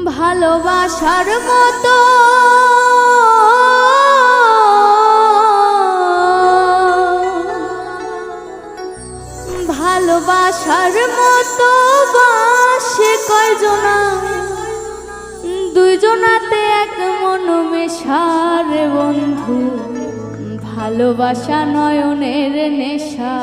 ভালোবাসার মতো ভালোবাসার মতো বাসে কয়জনা দুইজনাতে এক মন মেশারে বন্ধু ভালোবাসা নয়নের নেশা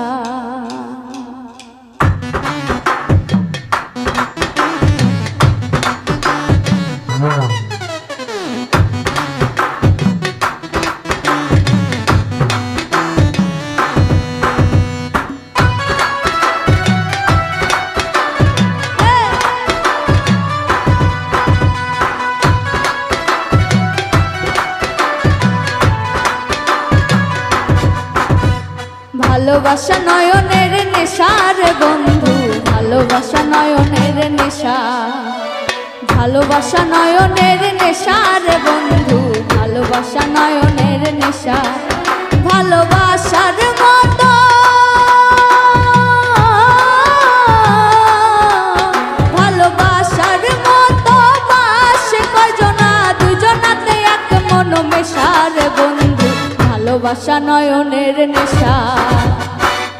ভালোবাসা নয়নের নেশার বন্ধু ভালোবাসা নয়নের নেশা ভালোবাসা নয়নের নেশার বন্ধু ভালোবাসা নয়নের নেশা ভালোবাসার মতো ভালোবাসার মতো বাসে কয়জনা দুজনাতে এক মন মেশার বন্ধু ভালোবাসা নয়নের নেশা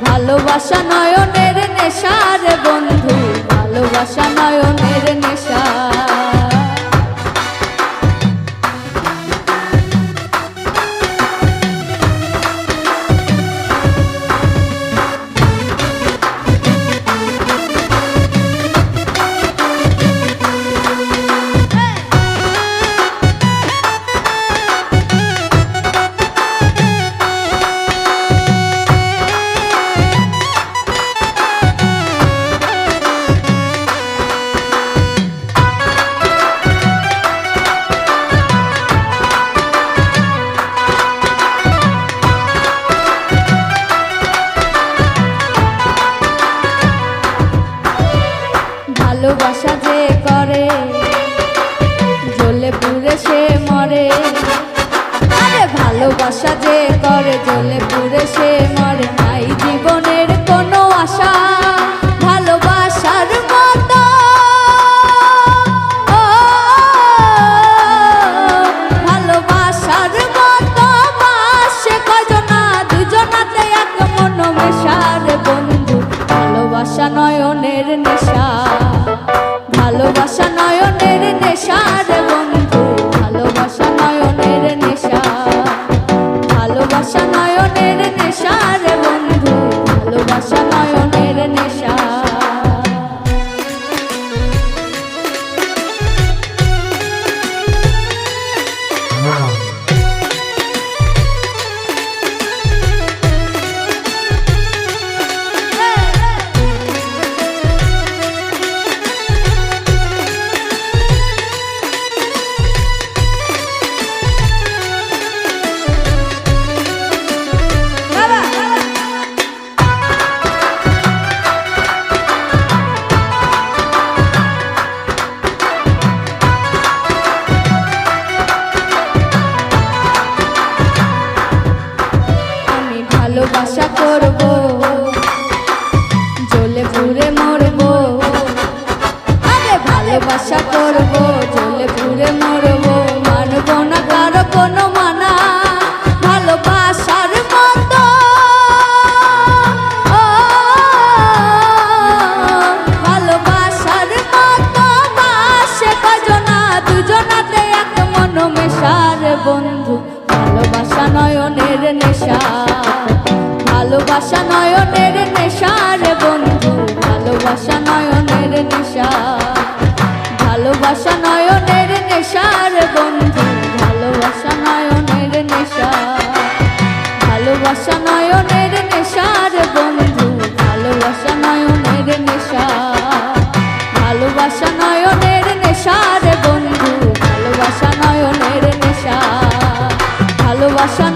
ভালোবাসা নয়নের নেশার বন্ধু ভালোবাসা নয়নের নেশা ভালোবাসা যে করে জ্বলে পুড়ে সে মরে আরে ভালোবাসা যে করে জ্বলে পুড়ে সে মরে নাই জীবনের কোনো আশা ভালোবাসার মতো ভালোবাসার মতো বাসে কয়জনা দুজনাতে এক মন মেশার বন্ধু ভালোবাসা নয়নের নেশা ভালোবাসা নয়নের নেশার বন্ধু ভালোবাসা নয়নের নেশা ভালোবাসা নয়নের নেশার বন্ধু ভালোবাসা নয়নের নেশা ভালোবাসা করব জ্বলে পুড়ে মরব আরে ভালোবাসা করব জ্বলে পুড়ে মরব মানব না কারো কোনো মানা ভালোবাসার মতো ভালোবাসার মতো বাসে কয়জনা দুজনাতে এক মন মেশার বন্ধু ভালোবাসা নয়নের নেশা ভালোবাসা নয়নের নেশার বন্ধু ভালোবাসা নয়নের নেশা ভালোবাসা নয়নের নেশার বন্ধু ভালোবাসা নয়নের নেশা ভালোবাসা নয়নের নেশার বন্ধু ভালোবাসা নয়নের নেশা ভালোবাসা নয়নের নেশার বন্ধু ভালোবাসা নয়নের নেশা ভালোবাসা